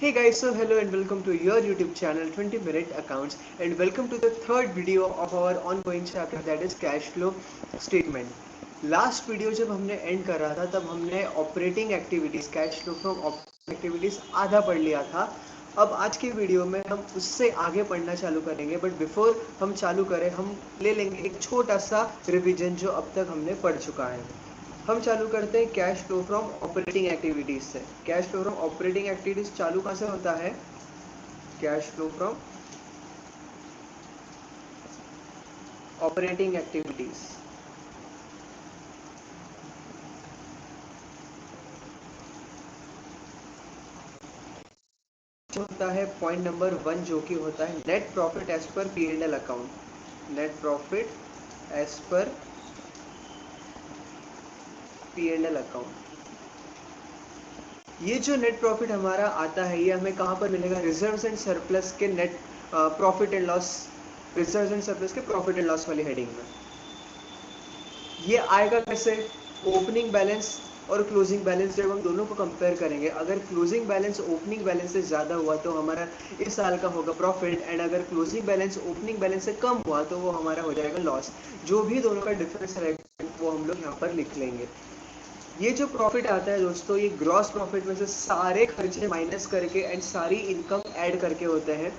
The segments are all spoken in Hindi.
Hey guys, so hello and welcome to your YouTube channel 20 Minute Accounts and welcome to the third video of our ongoing chapter that is cash flow statement. Last video जब हमने एंड कर रहा था तब हमने operating activities cash flow from operating activities आधा पढ़ लिया था। अब आज की वीडियो में हम उससे आगे पढ़ना चालू करेंगे, बट बिफोर हम चालू करें हम ले लेंगे एक छोटा सा रिवीजन जो अब तक हमने पढ़ चुका है। हम चालू करते हैं cash flow from operating activities से। Cash flow from operating activities चालू कहाँ से होता है? Cash flow from operating activities होता है पॉइंट नंबर 1 जो कि होता है net profit as per P and L account. Net profit as per P and L account. ये जो नेट प्रॉफिट हमारा आता है ये हमें कहाँ पर मिलेगा? रिजर्व्स एंड सरप्लस के net profit and loss, reserves and surplus के प्रॉफिट एंड लॉस वाली हेडिंग में। ये आएगा कैसे? ओपनिंग बैलेंस और क्लोजिंग बैलेंस जब हम दोनों को कंपेयर करेंगे, अगर क्लोजिंग बैलेंस ओपनिंग बैलेंस से ज़्यादा हुआ तो हमारा इस साल का होगा प्रॉफिट, एंड अगर क्लोजिंग बैलेंस ओपनिंग बैलेंस से कम हुआ तो वो हमारा हो जाएगा लॉस। जो भी दोनों का डिफरेंस रहेगा वो हम लोग यहाँ पर लिख लेंगे। ये जो प्रॉफिट आता है दोस्तों, ये ग्रॉस प्रॉफिट में से सारे खर्चे माइनस करके एंड सारी इनकम ऐड करके होते हैं।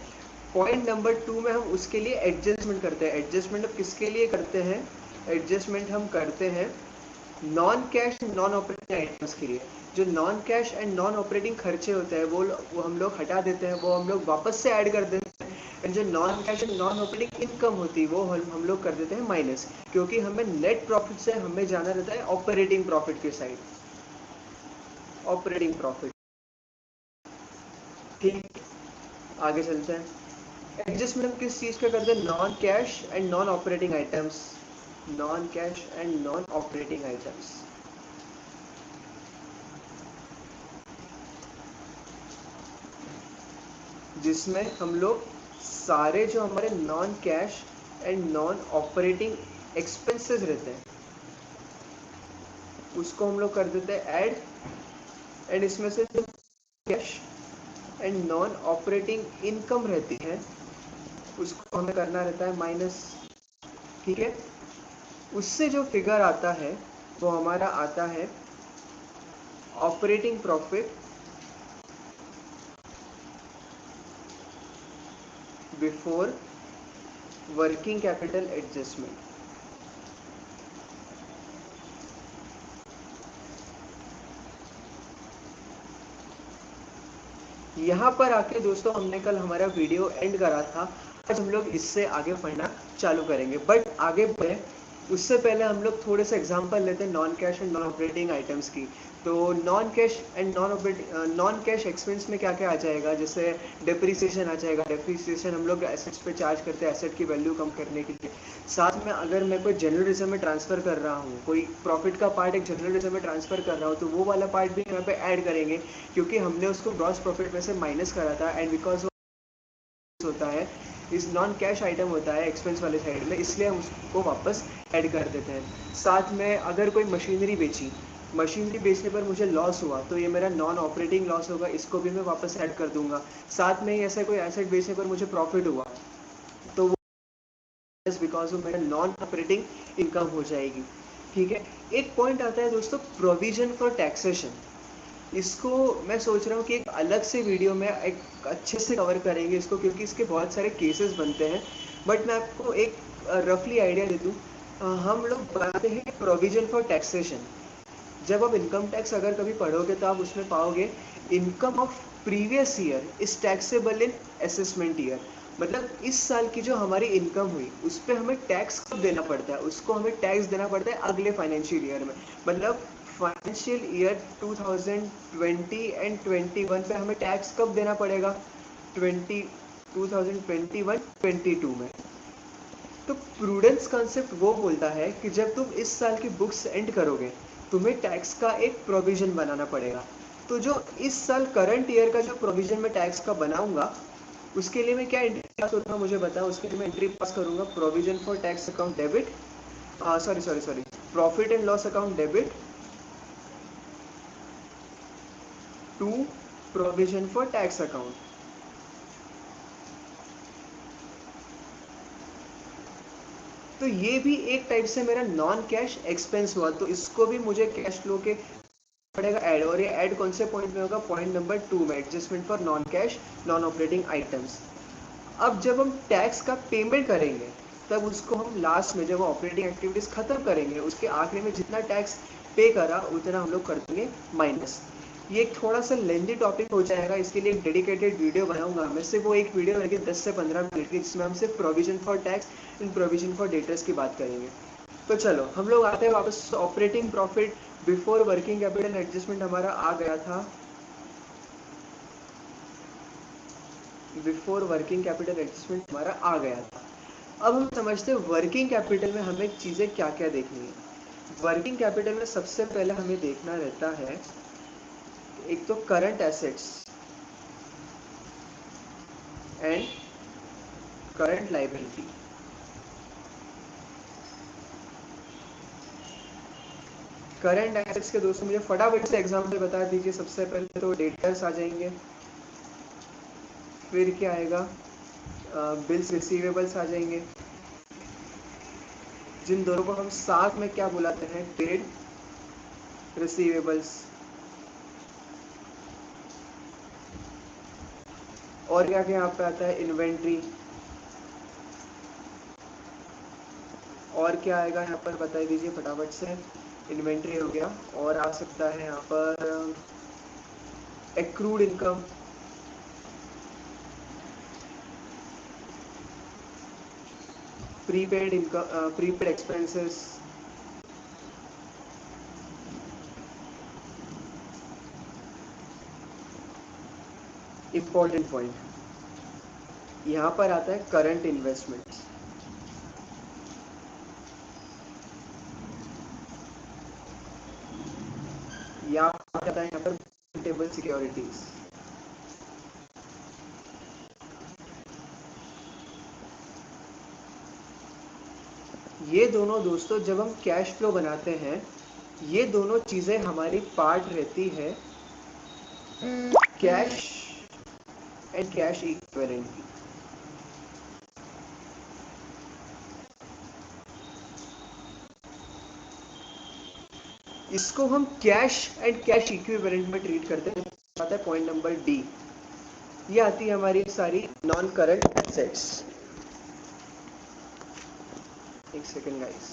पॉइंट नंबर 2 में हम उसके लिए एडजस्टमेंट करते हैं। एडजस्टमेंट अब किसके लिए करते हैं? एडजस्टमेंट हम करते हैं non cash non operating items के लिए। जो non cash and non operating खर्चे होते हैं वो हम लोग हटा देते हैं, वो हम लोग वापस से ऐड कर देते हैं। एंड जो non cash and non operating income होती है वो हम लोग कर देते हैं माइनस, क्योंकि हमें नेट प्रॉफिट से हमें जाना रहता है ऑपरेटिंग प्रॉफिट की साइड। ऑपरेटिंग प्रॉफिट, ठीक। आगे चलते हैं। एडजस्टमेंट हम किस चीज़ का करते हैं? Non cash and non operating items. Non cash and non operating items, जिसमें हम लोग सारे जो हमारे non cash and non operating expenses रहते हैं उसको हम लोग कर देते हैं ऐड, एंड इसमें से जो cash and non operating income रहती है उसको हमें करना रहता है माइनस, ठीक है। उससे जो फिगर आता है वो हमारा आता है operating profit before working capital adjustment. यहाँ पर आके दोस्तों हमने कल हमारा वीडियो एंड करा था। आज हम लोग इससे आगे पढ़ना चालू करेंगे, बट आगे बढ़े उससे पहले हम लोग थोड़े से एग्जांपल लेते हैं non cash and non operating items की। तो non cash and non cash expense में क्या क्या आ जाएगा? जैसे डिप्रिसिएशन आ जाएगा। डिप्रिसिएशन हम लोग एसेट्स पे चार्ज करते हैं एसेट की वैल्यू कम करने के लिए। साथ में अगर मैं कोई जनरल रिजर्व में ट्रांसफर कर रहा हूँ, कोई प्रॉफिट का पार्ट एक जनरल रिजर्व में ट्रांसफर कर रहा हूँ, तो वो वाला पार्ट भी यहाँ पे ऐड करेंगे, क्योंकि हमने उसको ग्रॉस प्रॉफिट में से माइनस करा था, एंड बिकॉज होता है इस नॉन कैश आइटम होता है एक्सपेंस वाले साइड में, इसलिए हम उसको वापस ऐड कर देते हैं। साथ में अगर कोई मशीनरी बेची, मशीनरी बेचने पर मुझे लॉस हुआ तो ये मेरा नॉन ऑपरेटिंग लॉस होगा, इसको भी मैं वापस ऐड कर दूंगा। साथ में ही ऐसा कोई एसेट बेचने पर मुझे प्रॉफिट हुआ तो वो बिकॉज वो मेरा नॉन ऑपरेटिंग इनकम हो जाएगी, ठीक है। एक पॉइंट आता है दोस्तों प्रोविजन फॉर टैक्सेशन। इसको मैं सोच रहा हूँ कि एक अलग से वीडियो में एक अच्छे से कवर करेंगे इसको, क्योंकि इसके बहुत सारे केसेस बनते हैं। बट मैं आपको एक रफली आइडिया दे दूँ। हम लोग बनाते हैं प्रोविजन फॉर टैक्सेशन। जब आप इनकम टैक्स अगर कभी पढ़ोगे तो आप उसमें पाओगे income of previous year is taxable in assessment year. मतलब इस साल की जो हमारी इनकम हुई उस पर हमें टैक्स कब देना पड़ता है? उसको हमें टैक्स देना पड़ता है अगले फाइनेंशियल ईयर में। मतलब फाइनेंशियल ईयर 2020 एंड 21 पे हमें टैक्स कब देना पड़ेगा? 2021 22 में। तो प्रूडेंस कॉन्सेप्ट वो बोलता है कि जब तुम इस साल की बुक्स एंड करोगे तुम्हें टैक्स का एक प्रोविजन बनाना पड़ेगा। तो जो इस साल करंट ईयर का जो प्रोविजन मैं टैक्स का बनाऊंगा उसके लिए मैं क्या एंट्री पास करूंगा मुझे बताओ। उसके लिए मैं एंट्री पास करूंगा provision for tax account debit, sorry profit and loss account debit to provision for tax account. तो ये भी एक टाइप से मेरा नॉन कैश एक्सपेंस हुआ, तो इसको भी मुझे कैश फ्लो के पड़ेगा ऐड, और ये ऐड कौन से पॉइंट में होगा, पॉइंट नंबर 2 में, adjustment for non cash non operating items. अब जब हम टैक्स का पेमेंट करेंगे तब उसको हम लास्ट में, जब ऑपरेटिंग एक्टिविटीज खत्म करेंगे, उसके आखिरी में जितना टैक्स पे करा उतना हम लोग कर देंगे माइनस। ये एक थोड़ा सा लेंदी टॉपिक हो जाएगा, इसके लिए एक डेडिकेटेड वीडियो बनाऊंगा मैं, सिर्फ वो एक वीडियो रहेगी 10 से 15 मिनट की, जिसमें हम सिर्फ provision for tax and provision for debtors की बात करेंगे। तो चलो हम लोग आते हैं वापस। Operating profit before working capital adjustment हमारा आ गया था, बिफोर वर्किंग कैपिटल एडजस्टमेंट हमारा आ गया था। अब हम समझते हैं वर्किंग कैपिटल में हमें चीज़ें क्या क्या देखनी है। वर्किंग कैपिटल में सबसे पहले हमें देखना रहता है एक तो current assets and current liability. Current assets के दोस्तों मुझे फटाफट से एग्जांपल बता दीजिए। सबसे पहले तो डेटर्स आ जाएंगे, फिर क्या आएगा, बिल्स रिसीवेबल्स आ जाएंगे, जिन दोनों को हम साथ में क्या बुलाते हैं, ट्रेड रिसीवेबल्स। और क्या क्या यहाँ पे आता है, इन्वेंट्री। और क्या आएगा यहाँ पर बता दीजिए फटाफट से। इन्वेंट्री हो गया, और आ सकता है यहाँ पर accrued income, prepaid income, prepaid expenses, important point यहाँ पर आता है करंट इन्वेस्टमेंट्स। यहाँ आता है यहाँ पर टेबल सिक्योरिटीज। ये दोनों दोस्तों जब हम कैश फ्लो बनाते हैं, ये दोनों चीजें हमारी पार्ट रहती है कैश एंड कैश इक्विवेलेंट की। इसको हम कैश एंड कैश इक्विवेलेंट में ट्रीट करते हैं। आता है पॉइंट नंबर डी, ये आती है हमारी सारी नॉन करंट एसेट्स। एक सेकेंड गाइस।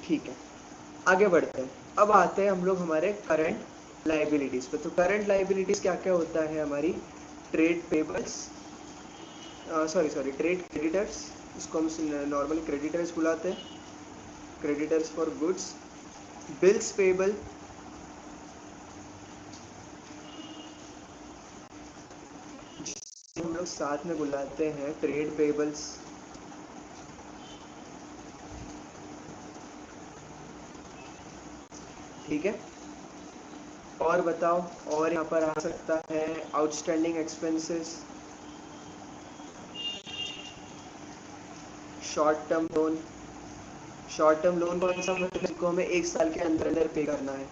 ठीक है, आगे बढ़ते हैं। अब आते हैं हम लोग हमारे करंट लाइबिलिटीज पे। तो करंट लाइबिलिटीज क्या क्या होता है हमारी, trade payables, sorry trade creditors, इसको हम नॉर्मली क्रेडिटर्स बुलाते हैं, creditors for goods, bills payable, हम लोग साथ में बुलाते हैं ट्रेड पेबल्स, ठीक है। और बताओ, और यहाँ पर आ सकता है outstanding expenses, short term loan. Short term loan कौन सा, मतलब जिसको हमें एक साल के अंदर अंदर पे करना है,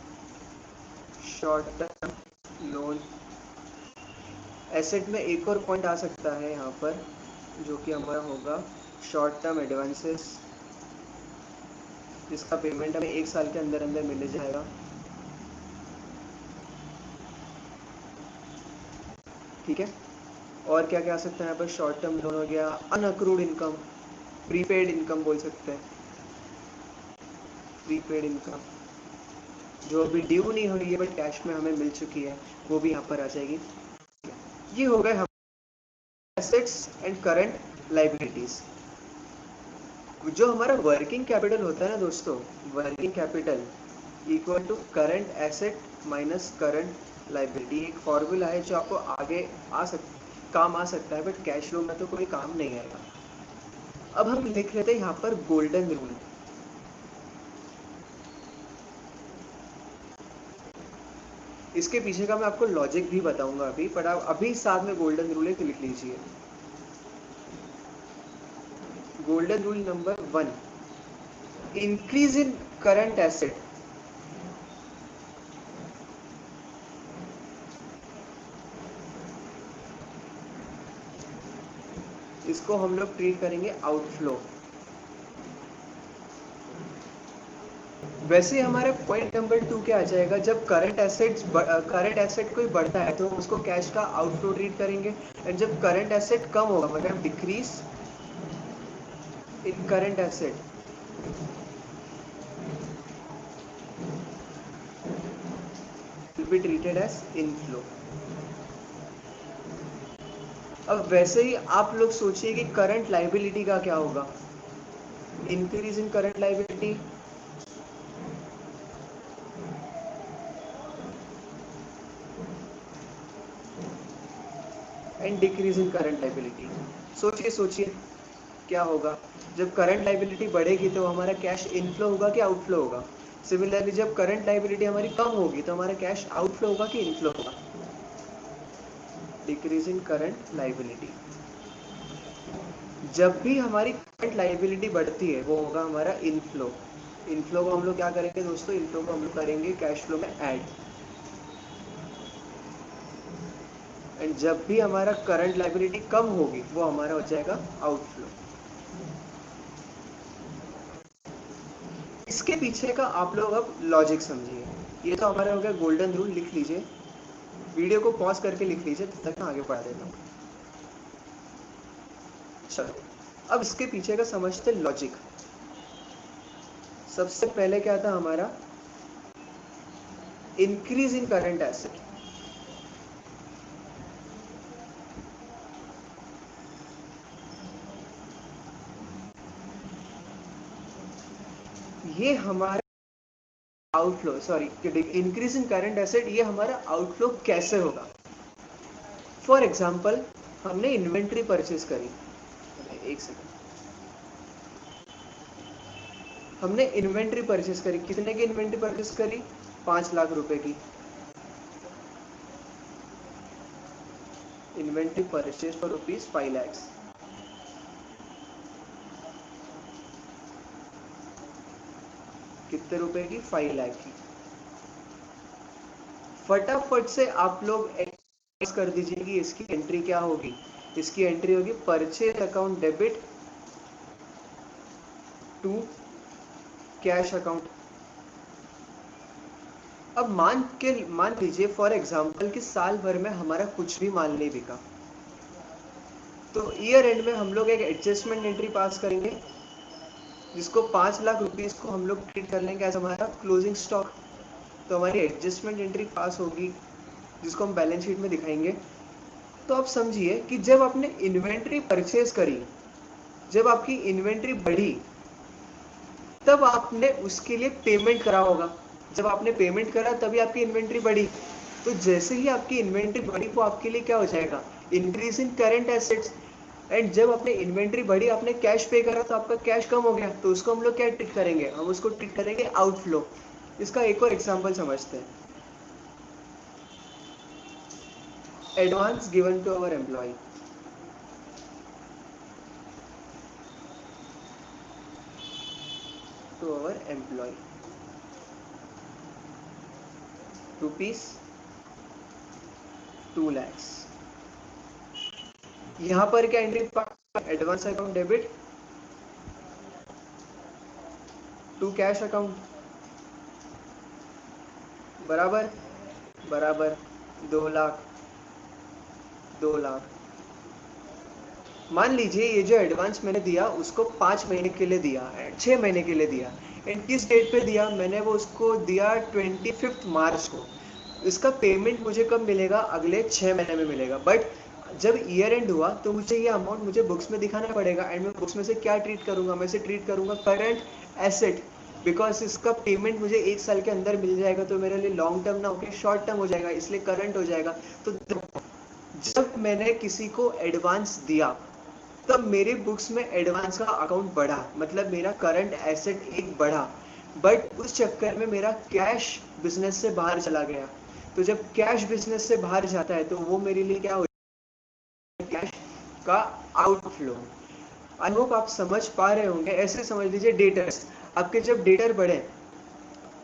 शॉर्ट टर्म लोन। एसेट में एक और पॉइंट आ सकता है यहाँ पर, जो कि हमारा होगा शॉर्ट टर्म एडवांसेस, जिसका पेमेंट हमें एक साल के अंदर अंदर मिल जाएगा, ठीक है। और क्या क्या आ सकता है यहाँ पर, शॉर्ट टर्म लोन हो गया, अनअक्रूड इनकम, प्रीपेड इनकम बोल सकते हैं, प्रीपेड इनकम जो अभी ड्यू नहीं हुई है बट कैश में हमें मिल चुकी है, वो भी यहाँ पर आ जाएगी। ये हो गए हमारे एसेट्स एंड करंट लाइबिलिटीज। जो हमारा वर्किंग कैपिटल होता है ना दोस्तों, working capital equal to current asset minus current liability. एक फॉर्मूला है जो आपको आगे काम आ सकता है, बट कैश फ्लो में तो कोई काम नहीं आएगा। अब हम लिख लेते हैं यहाँ पर गोल्डन रूल। इसके पीछे का मैं आपको लॉजिक भी बताऊंगा अभी, पर आप अभी साथ में गोल्डन रूल एक लिख लीजिए। Golden rule number 1, increase in current asset इसको हम लोग ट्रीट करेंगे आउटफ्लो। वैसे हमारा पॉइंट नंबर 2 क्या आ जाएगा, जब करंट एसेट कोई बढ़ता है तो उसको कैश का आउटफ्लो ट्रीट करेंगे, एंड जब करंट एसेट कम होगा मतलब decrease in current asset will be treated as inflow. अब वैसे ही आप लोग सोचिए कि करंट लाइबिलिटी का क्या होगा, increase in current liability and decrease in current liability. सोचिए सोचिए क्या होगा, जब करंट लाइबिलिटी बढ़ेगी तो हमारा कैश इनफ्लो होगा कि आउटफ्लो होगा। सिमिलरली जब करंट लाइबिलिटी हमारी कम होगी तो हमारा कैश आउटफ्लो होगा कि इनफ्लो होगा, डिक्रीज इन करंट लाइबिलिटी। जब भी हमारी करंट लाइबिलिटी बढ़ती है वो होगा हमारा इनफ्लो। इनफ्लो को हम लोग क्या करेंगे दोस्तों, इनफ्लो को हम लोग करेंगे कैश फ्लो में ऐड। एंड जब भी हमारा करंट लाइबिलिटी कम होगी वो हमारा हो जाएगा आउटफ्लो। इसके पीछे का आप लोग अब लॉजिक समझिए। ये तो हमारा हो गया गोल्डन रूल, लिख लीजिए, वीडियो को पॉज करके लिख लीजिए, तब तक मैं आगे बढ़ा देता हूँ। चलो अब इसके पीछे का समझते लॉजिक। सबसे पहले क्या था हमारा, इंक्रीज इन करंट एसेट। ये हमारा outflow, sorry, increase in current asset, ये हमारा आउटफ्लो कैसे होगा। फॉर एग्जाम्पल हमने इन्वेंट्री परचेज करी, एक सेकेंड, हमने इन्वेंट्री परचेज करी, कितने की इन्वेंट्री परचेज करी, 5 लाख रुपए की। Inventory purchase for ₹5 lakhs। कितने रुपए की, 5 लाख की। फटाफट से आप लोग कर दीजिए कि इसकी एंट्री क्या होगी। इसकी एंट्री होगी purchase account debit to cash account. अब मान लीजिए फॉर एग्जांपल कि साल भर में हमारा कुछ भी माल नहीं बिका, तो ईयर एंड में हम लोग एक एडजस्टमेंट एंट्री पास करेंगे, जिसको 5 लाख रुपीज को हम लोग ट्रीट कर लेंगे एज हमारा क्लोजिंग स्टॉक। तो हमारी एडजस्टमेंट एंट्री पास होगी, जिसको हम बैलेंस शीट में दिखाएंगे। तो आप समझिए कि जब आपने इन्वेंट्री परचेज करी, जब आपकी इन्वेंट्री बढ़ी, तब आपने उसके लिए पेमेंट करा होगा। जब आपने पेमेंट करा तभी आपकी इन्वेंट्री बढ़ी। तो जैसे ही आपकी इन्वेंट्री बढ़ी वो आपके लिए क्या हो जाएगा, increase in current assets. And जब आपने इन्वेंट्री बढ़ी, आपने कैश पे करा तो आपका कैश कम हो गया, तो उसको हम लोग क्या ट्रीट करेंगे, हम उसको ट्रीट करेंगे आउटफ्लो। इसका एक और एग्जांपल समझते हैं। Advance given to our employee, to our employee ₹2 lakhs। यहां पर क्या entry, advance account debit to cash account, बराबर बराबर 2 लाख, 2 लाख। मान लीजिए ये जो एडवांस मैंने दिया उसको 5 महीने के लिए दिया, 6 महीने के लिए दिया। एंड किस डेट पे दिया मैंने, वो उसको दिया 25 मार्च को। इसका पेमेंट मुझे कब मिलेगा, अगले 6 महीने में मिलेगा। बट जब ईयर एंड हुआ तो मुझे ये अमाउंट मुझे बुक्स में दिखाना पड़ेगा, एंड मैं बुक्स में से क्या ट्रीट करूंगा, मैं इसे ट्रीट करूंगा करंट एसेट, बिकॉज इसका पेमेंट मुझे 1 साल के अंदर मिल जाएगा, तो मेरे लिए लॉन्ग टर्म ना होकर शॉर्ट टर्म हो जाएगा, इसलिए करंट हो जाएगा। तो जब मैंने किसी को एडवांस दिया तब मेरे बुक्स में एडवांस का अकाउंट बढ़ा, मतलब मेरा करंट एसेट एक बढ़ा। बट उस चक्कर में मेरा कैश बिजनेस से बाहर चला गया। तो जब कैश बिजनेस से बाहर जाता है तो वो मेरे लिए क्या हो, कैश का आउटफ्लो। आई होप आप समझ पा रहे होंगे। ऐसे समझ लीजिए, डेटर्स, आपके जब डेटर बढ़े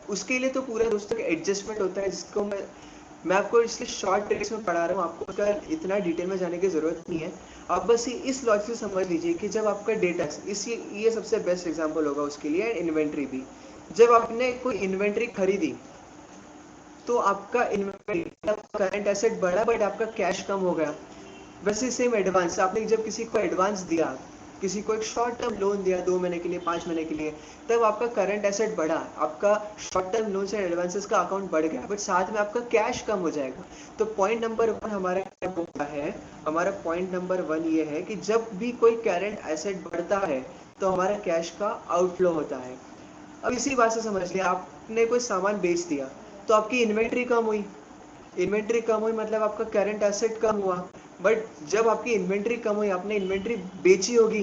उसके लिए तो पूरा दोस्तों एडजस्टमेंट होता है, जिसको मैं मैं आपको इसलिए शॉर्ट ट्रिक्स में पढ़ा रहा हूँ, आपको उसका इतना डिटेल में जाने की जरूरत नहीं है। आप बस इस लॉजिक से समझ लीजिए कि जब आपका डेटा, इस ये सबसे बेस्ट एग्जांपल होगा उसके लिए, इन्वेंट्री भी। जब आपने कोई इन्वेंट्री खरीदी तो आपका इन्वेंट्री करंट एसेट बढ़ा बट आपका कैश कम हो गया। वैसे सेम एडवांस, आपने जब किसी को एडवांस दिया, किसी को एक शॉर्ट टर्म लोन दिया 2 महीने के लिए, 5 महीने के लिए, तब आपका करंट एसेट बढ़ा, आपका शॉर्ट टर्म लोन से एडवांसेस का अकाउंट बढ़ गया, बट साथ में आपका कैश कम हो जाएगा। तो पॉइंट नंबर 1 हमारा क्या होता है, हमारा पॉइंट नंबर 1 ये है कि जब भी कोई करंट एसेट बढ़ता है तो हमारा कैश का आउटफ्लो होता है। अब इसी बात से समझ लिया, आपने कोई सामान बेच दिया तो आपकी इन्वेंट्री कम हुई, इन्वेंट्री कम हुई मतलब आपका करंट एसेट कम हुआ। बट जब आपकी इन्वेंट्री कम हुई, आपने इन्वेंट्री बेची होगी,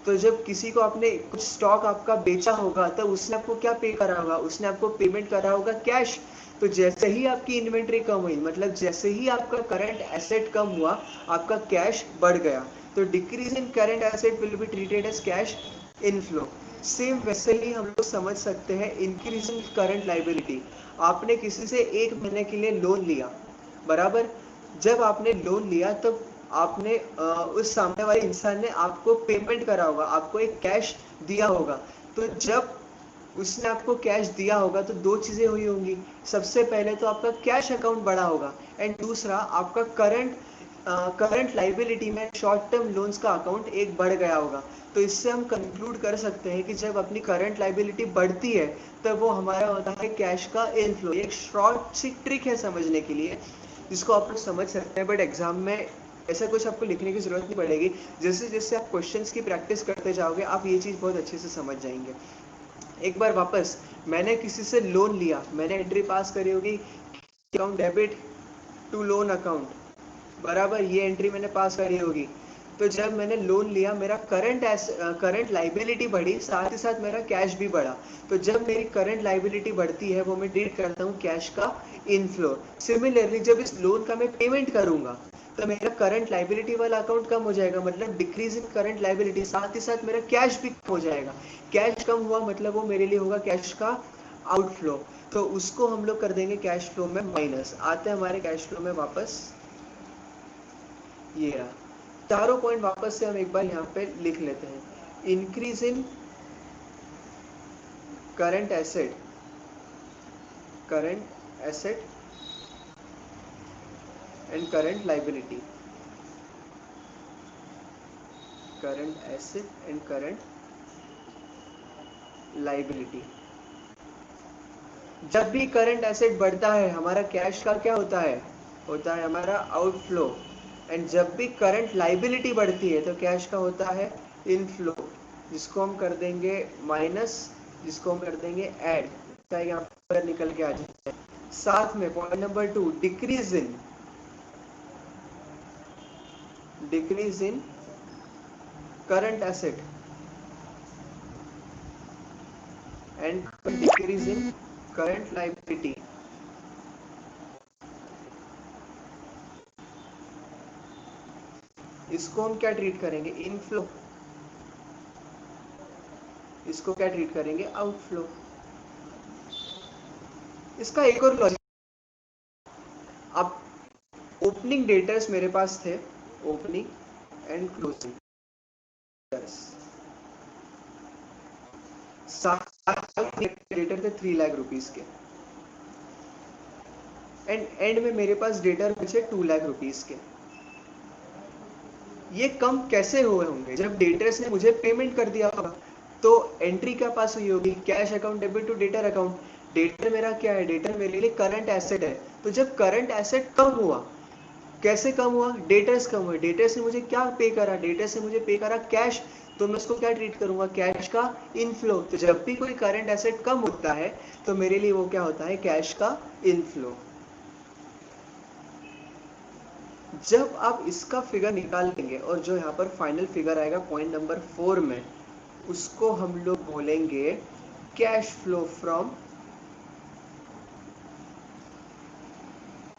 तो जब किसी को आपने कुछ स्टॉक आपका बेचा होगा तो उसने आपको क्या पे करा होगा, उसने आपको पेमेंट करा होगा कैश। तो जैसे ही आपकी इन्वेंट्री कम हुई, मतलब जैसे ही आपका करंट एसेट कम हुआ, आपका कैश बढ़ गया। तो decrease in current asset will be treated as cash inflow. Same वैसे ही हम लोग समझ सकते हैं इंक्रीज इन करंट लाइबिलिटी। आपने किसी से 1 महीने के लिए लोन लिया, बराबर। जब आपने लोन लिया तब आपने उस सामने वाले इंसान ने आपको पेमेंट करा होगा, आपको एक कैश दिया होगा। तो जब उसने आपको कैश दिया होगा तो दो चीजें हुई होंगी। सबसे पहले तो आपका कैश अकाउंट बढ़ा होगा, एंड दूसरा आपका करंट लाइबिलिटी में शॉर्ट टर्म लोन्स का अकाउंट एक बढ़ गया होगा। तो इससे हम कंक्लूड कर सकते हैं कि जब अपनी करंट लाइबिलिटी बढ़ती है तब वो हमारा होता है कैश का इनफ्लो। एक शॉर्ट सी ट्रिक है समझने के लिए, जिसको आप लोग समझ सकते हैं, बट एग्जाम में ऐसा कुछ आपको लिखने की जरूरत नहीं पड़ेगी। जैसे जैसे आप क्वेश्चंस की प्रैक्टिस करते जाओगे आप ये चीज़ बहुत अच्छे से समझ जाएंगे। एक बार वापस, मैंने किसी से लोन लिया, मैंने एंट्री पास करी होगी, account debit to loan account, बराबर, ये एंट्री मैंने पास करी होगी। तो जब मैंने लोन लिया मेरा करंट लाइबिलिटी बढ़ी, साथ ही साथ मेरा कैश भी बढ़ा। तो जब मेरी करंट लाइबिलिटी बढ़ती है वो मैं ट्रीट करता हूँ कैश का इनफ्लो। सिमिलरली जब इस लोन का मैं पेमेंट करूंगा तो मेरा करंट लाइबिलिटी वाला अकाउंट कम हो जाएगा, मतलब डिक्रीज इन करंट लाइबिलिटी, साथ ही साथ मेरा कैश भी कम हो जाएगा। कैश कम हुआ मतलब वो मेरे लिए होगा कैश का आउटफ्लो। तो उसको हम लोग कर देंगे कैश फ्लो में माइनस। आते हैं हमारे कैश फ्लो में वापस, ये रहा। चारों पॉइंट वापस से हम एक बार यहाँ पे लिख लेते हैं। Increase in current asset, current asset and current liability, current asset and current liability. जब भी करंट एसेट बढ़ता है हमारा कैश का क्या होता है, होता है हमारा आउटफ्लो। एंड जब भी करंट लाइबिलिटी बढ़ती है तो कैश का होता है इनफ्लो, जिसको हम कर देंगे माइनस, जिसको हम कर देंगे ऐड, चाहे यहाँ पर निकल के आ जाए। साथ में point number 2, decrease in current asset and decrease in current liability. इसको हम क्या ट्रीट करेंगे, इनफ्लो। इसको क्या ट्रीट करेंगे, आउटफ्लो। इसका एक और लॉजिक, अब ओपनिंग डेटर्स मेरे पास थे, ओपनिंग एंड क्लोजिंग डेटर थे 3 लाख रुपीज के, एंड एंड में मेरे पास डेटर बचे 2 लाख रुपीज के। ये कम कैसे हुए होंगे, जब डेटर्स ने मुझे पेमेंट कर दिया होगा। तो एंट्री क्या पास हुई होगी, cash account debit to debtor account. Debtor मेरा क्या है, डेटर मेरे लिए करंट एसेट है। तो जब करंट एसेट कम हुआ, कैसे कम हुआ, डेटर्स कम हुए, डेटर्स ने मुझे क्या पे करा, डेटर्स ने मुझे पे करा कैश। तो मैं उसको क्या ट्रीट करूंगा, कैश का इनफ्लो। तो जब भी कोई करंट एसेट कम होता है तो मेरे लिए वो क्या होता है, कैश का इनफ्लो। जब आप इसका फिगर निकाल लेंगे और जो यहाँ पर फाइनल फिगर आएगा पॉइंट नंबर 4 में, उसको हम लोग बोलेंगे cash flow from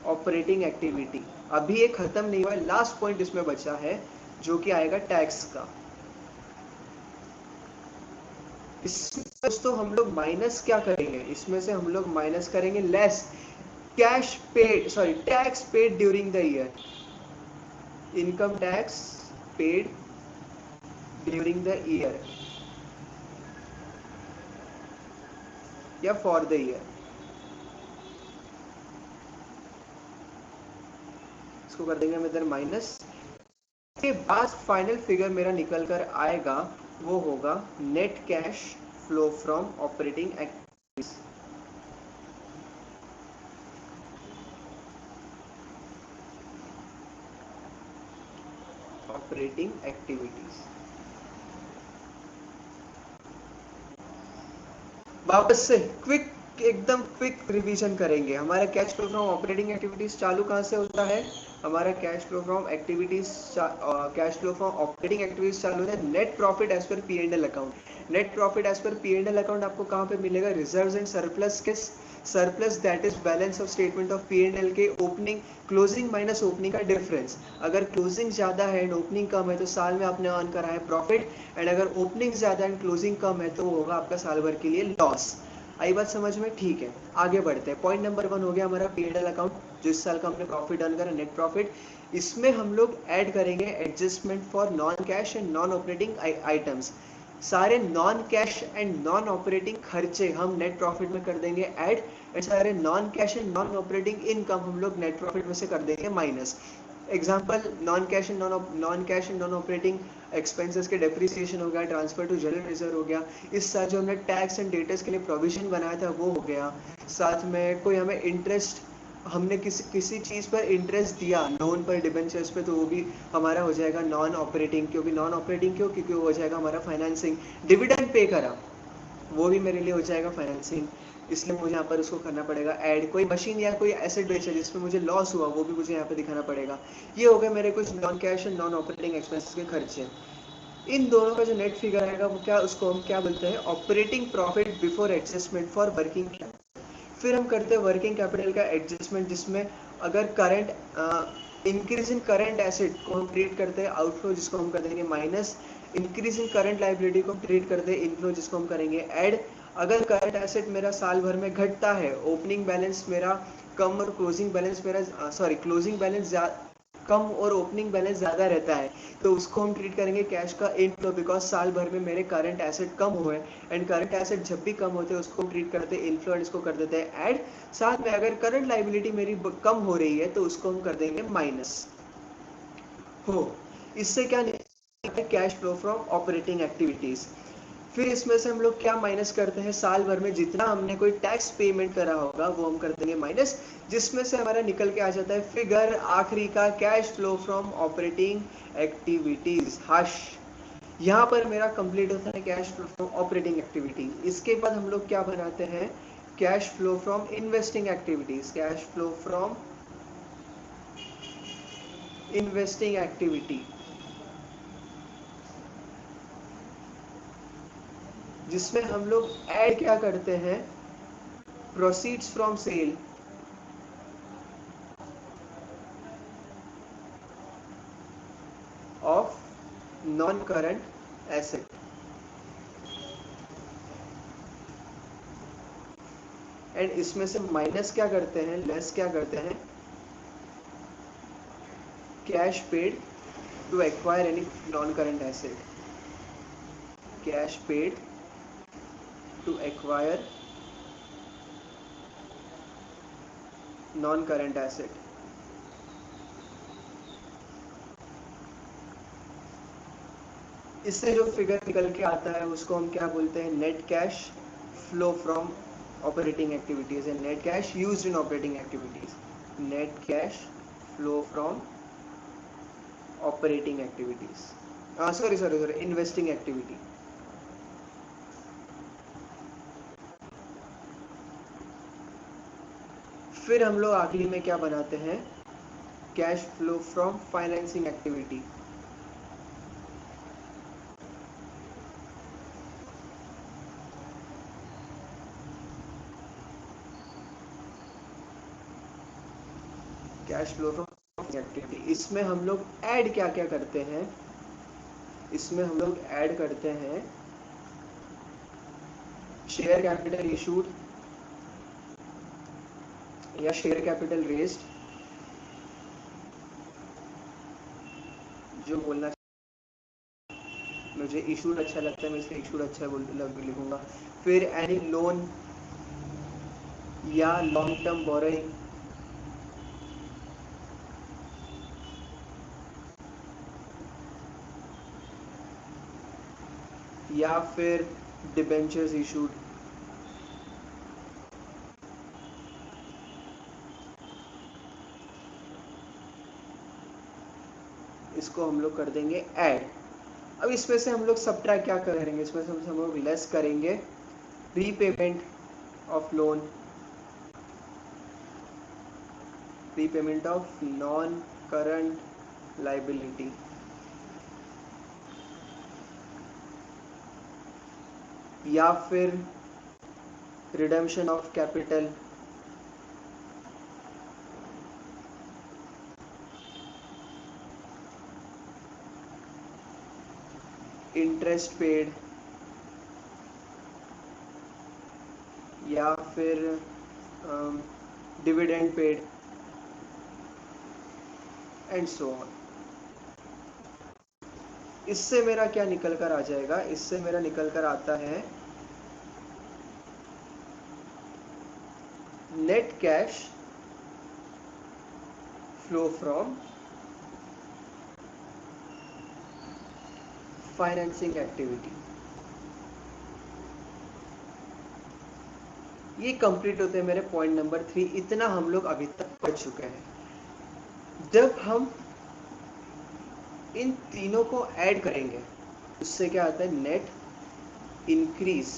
operating activity. अभी ये खत्म नहीं हुआ, लास्ट पॉइंट इसमें बचा है जो कि आएगा टैक्स का। इसमें दोस्तों हम लोग माइनस क्या करेंगे, इसमें से हम लोग माइनस करेंगे less. Cash paid, sorry, tax paid during the year, income tax paid during the year या फॉर द ईयर, इसको कर देंगे हम इधर माइनस। के बाद फाइनल फिगर मेरा निकल कर आएगा, वो होगा net cash flow from operating activities. Operating activities वापस से क्विक, एकदम क्विक रिवीजन करेंगे। हमारा cash flow from operating activities चालू कहाँ से होता है? हमारा cash flow from activities, cash flow from operating activities चालू होता है net profit as per P and L account. Net profit as per P and L account आपको कहाँ पे मिलेगा? रिजर्व्स एंड सरप्लस के, surplus that is balance of statement of P and L के ओपनिंग, क्लोजिंग माइनस ओपनिंग का डिफरेंस। अगर क्लोजिंग ज्यादा है एंड ओपनिंग कम है तो साल में आपने अर्न करा है प्रॉफिट, एंड अगर ओपनिंग ज्यादा एंड क्लोजिंग कम है तो वो होगा आपका साल भर के लिए लॉस। आई बात समझ में? ठीक है, आगे बढ़ते हैं। पॉइंट नंबर 1 हो गया हमारा पी एंड एल अकाउंट, जो इस साल का हमने प्रॉफिट अर्न करा, नेट प्रॉफिट। इसमें हम लोग ऐड करेंगे adjustment for non cash and non operating items. सारे non cash and non operating खर्चे हम नेट प्रॉफिट में कर देंगे ऐड, एंड सारे non cash and non operating income हम लोग नेट प्रॉफिट में से कर देंगे minus. Example, non cash and non operating expenses के डेप्रिसिएशन हो गया, ट्रांसफर टू जनरल रिजर्व हो गया, इस साल जो हमने टैक्स एंड डेटर्स के लिए प्रोविजन बनाया था वो हो गया, साथ में कोई हमें इंटरेस्ट, हमने किसी चीज़ पर इंटरेस्ट दिया, लोन पर, डिबेंचर्स पे, तो वो भी हमारा हो जाएगा नॉन ऑपरेटिंग। क्योंकि नॉन ऑपरेटिंग क्यों? क्योंकि वो हो जाएगा हमारा फाइनेंसिंग। डिविडेंड पे करा, वो भी मेरे लिए हो जाएगा फाइनेंसिंग, इसलिए मुझे यहाँ पर उसको करना पड़ेगा ऐड। कोई मशीन या कोई एसेट बेचा जिसमें मुझे लॉस हुआ, वो भी मुझे यहाँ पे दिखाना पड़ेगा। ये हो गए मेरे कुछ non cash and non operating expenses के खर्चे। इन दोनों का जो नेट फिगर आएगा वो क्या, उसको हम क्या बोलते हैं? Operating profit before adjustment for working capital. फिर हम करते हैं वर्किंग कैपिटल का एडजस्टमेंट, जिसमें अगर current increase in current asset को हम ट्रीट करते हैं आउटफ्लो, जिसको हम कर देंगे minus. Increase in current liability को हम ट्रीट करते हैं इनफ्लो, जिसको हम करेंगे ऐड। अगर करंट एसेट मेरा साल भर में घटता है, ओपनिंग बैलेंस मेरा कम और क्लोजिंग बैलेंस मेरा, सॉरी, क्लोजिंग बैलेंस कम और ओपनिंग बैलेंस ज्यादा रहता है, तो उसको हम ट्रीट करेंगे कैश का इनफ्लो, बिकॉज साल भर में मेरे करंट एसेट कम हुए, एंड करंट एसेट जब भी कम होते हैं उसको हम ट्रीट करते हैं इनफ्लो, एंड इसको कर देते हैं ऐड। साथ में अगर करंट लाइबिलिटी मेरी कम हो रही है तो उसको हम कर देंगे माइनस। हो, इससे क्या निकलता है? Cash flow from operating activities. फिर इसमें से हम लोग क्या माइनस करते हैं? साल भर में जितना हमने कोई टैक्स पेमेंट करा होगा वो हम कर देंगे माइनस, जिसमें से हमारा निकल के आ जाता है फिगर आखिरी का, cash flow from operating activities. हाश, यहाँ पर मेरा कंप्लीट होता है cash flow from operating activities. इसके बाद हम लोग क्या बनाते हैं? Cash flow from investing activities, cash flow from investing activity, जिसमें हम लोग ऐड क्या करते हैं? Proceeds from sale of non current asset, and इसमें से माइनस क्या करते हैं? लेस क्या करते हैं? Cash paid to acquire any non current asset, cash paid to acquire non current asset. इससे जो फिगर निकल के आता है उसको हम क्या बोलते हैं? Net cash flow from operating activities, and net cash used in operating activities, net cash flow from operating activities, sorry investing activity. फिर हम लोग आखिरी में क्या बनाते हैं? Cash flow from financing activity, cash flow from activity. इसमें हम लोग ऐड क्या क्या करते हैं? इसमें हम लोग ऐड करते हैं शेयर कैपिटल इशूड या शेयर कैपिटल रेज्ड, जो बोलना मुझे इशूड अच्छा लगता है, मैं इसलिए इशूड अच्छा लिखूंगा। फिर एनी लोन या लॉन्ग टर्म बोरोइंग, या फिर डिबेंचर्स इशूड। इसको हम लोग कर देंगे ऐड। अब इसमें से हम लोग सबट्रैक्ट क्या करेंगे, इसमें से हम लोग लेस करेंगे repayment of loan, repayment of non current liability, या फिर redemption of capital, interest paid, या फिर dividend paid and so on. इससे मेरा क्या निकल कर आ जाएगा, इससे मेरा निकल कर आता है net cash flow from financing activity. ये कंप्लीट होते हैं मेरे पॉइंट नंबर 3। इतना हम लोग अभी तक पढ़ चुके हैं। जब हम इन तीनों को ऐड करेंगे उससे क्या आता है, नेट इंक्रीज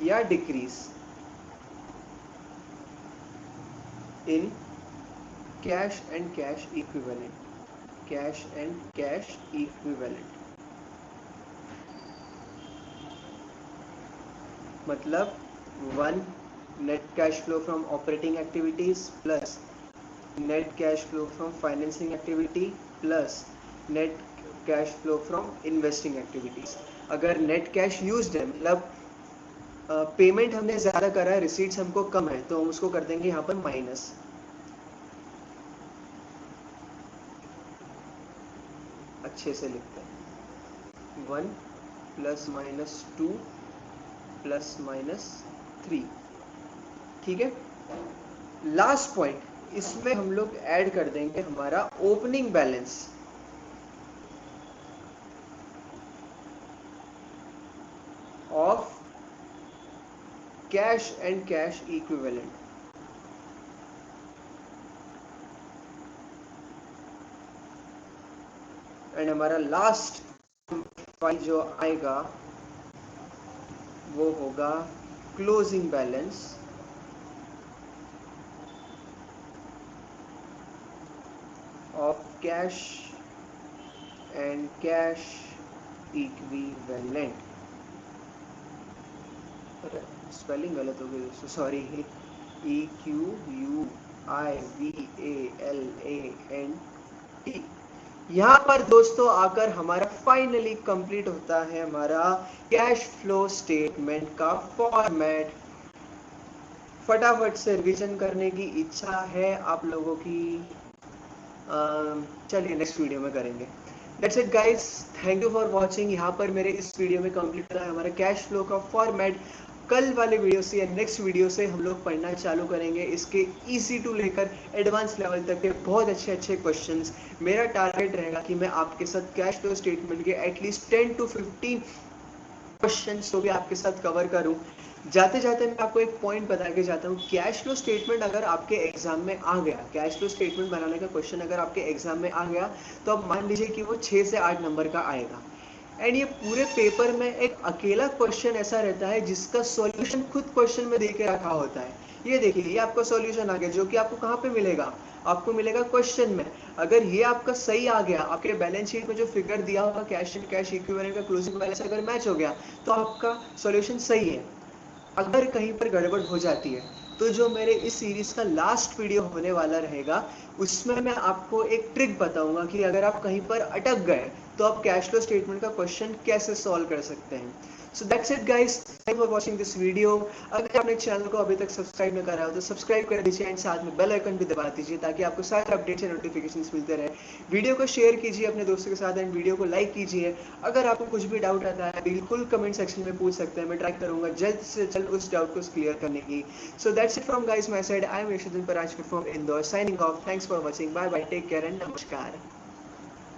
या decrease in cash and cash equivalent, cash and cash equivalent. मतलब 1 net cash flow from operating activities plus net cash flow from financing activity plus net cash flow from investing activities. अगर नेट कैश यूज्ड है, मतलब पेमेंट हमने ज़्यादा करा है, रिसीट्स हमको कम है, तो हम उसको कर देंगे यहाँ पर माइनस। अच्छे से लिखते हैं 1 प्लस माइनस 2 प्लस माइनस 3। ठीक है। लास्ट पॉइंट, इसमें हम लोग ऐड कर देंगे हमारा opening balance of cash and cash equivalent. And हमारा लास्ट फाइल जो आएगा वो होगा closing balance of cash and cash equivalent. Spelling गलत हो गई दोस्तों, सॉरी। EQUIVALANT। यहाँ पर दोस्तों आकर हमारा फाइनली कंप्लीट होता है हमारा कैश फ्लो स्टेटमेंट का फॉर्मेट। फटाफट से रिवीजन करने की इच्छा है आप लोगों की? चलिए नेक्स्ट वीडियो में करेंगे। That's it guys, thank you for watching. यहाँ पर मेरे इस वीडियो में कंप्लीट होता है हमारा कैश फ्लो का फॉर्मेट। कल वाले वीडियो से या नेक्स्ट वीडियो से हम लोग पढ़ना चालू करेंगे इसके इजी टू लेकर एडवांस लेवल तक के बहुत अच्छे क्वेश्चंस। मेरा टारगेट रहेगा कि मैं आपके साथ कैश फ्लो स्टेटमेंट के एटलीस्ट 10 to 15 क्वेश्चंस तो भी आपके साथ कवर करूं। जाते जाते मैं आपको एक पॉइंट बता के जाता हूँ, कैश फ्लो स्टेटमेंट अगर आपके एग्जाम में आ गया, कैश फ्लो स्टेटमेंट बनाने का क्वेश्चन अगर आपके एग्जाम में आ गया, तो अब मान लीजिए कि वो 6 से 8 नंबर का आएगा। एंड ये पूरे पेपर में एक अकेला क्वेश्चन ऐसा रहता है जिसका सॉल्यूशन खुद क्वेश्चन में दे के रखा होता है। ये देखिए, ये आपका सॉल्यूशन आ गया, जो कि आपको कहाँ पे मिलेगा, आपको मिलेगा क्वेश्चन में। अगर ये आपका सही आ गया, आपके बैलेंस शीट में जो फिगर दिया होगा कैश एंड कैश इक्विवेलेंट का क्लोजिंग बैलेंस अगर मैच हो गया, तो आपका सॉल्यूशन सही है। अगर कहीं पर गड़बड़ हो जाती है, तो जो मेरे इस सीरीज का लास्ट वीडियो होने वाला रहेगा उसमें मैं आपको एक ट्रिक बताऊंगा कि अगर आप कहीं पर अटक गए तो आप कैश फ्लो स्टेटमेंट का क्वेश्चन कैसे सॉल्व कर सकते हैं। सो that's it guys, thank for watching this video. अगर आपने चैनल को अभी तक सब्सक्राइब न करा हो तो सब्सक्राइब कर दीजिए एंड साथ में बेल आइकन भी दबा दीजिए ताकि आपको सारे अपडेट्स और नोटिफिकेशंस मिलते रहे। वीडियो को शेयर कीजिए अपने दोस्तों के साथ एंड वीडियो को लाइक कीजिए। अगर आपको कुछ भी डाउट आता है बिल्कुल कमेंट सेक्शन में पूछ सकते हैं, मैं ट्राई करूंगा जल्द से जल्द उस डाउट को क्लियर करने की। So that's it from guys my side, I am Yashodhan Parajkar from Indore signing off. Thanks for watching, bye bye, take care and नमस्कार।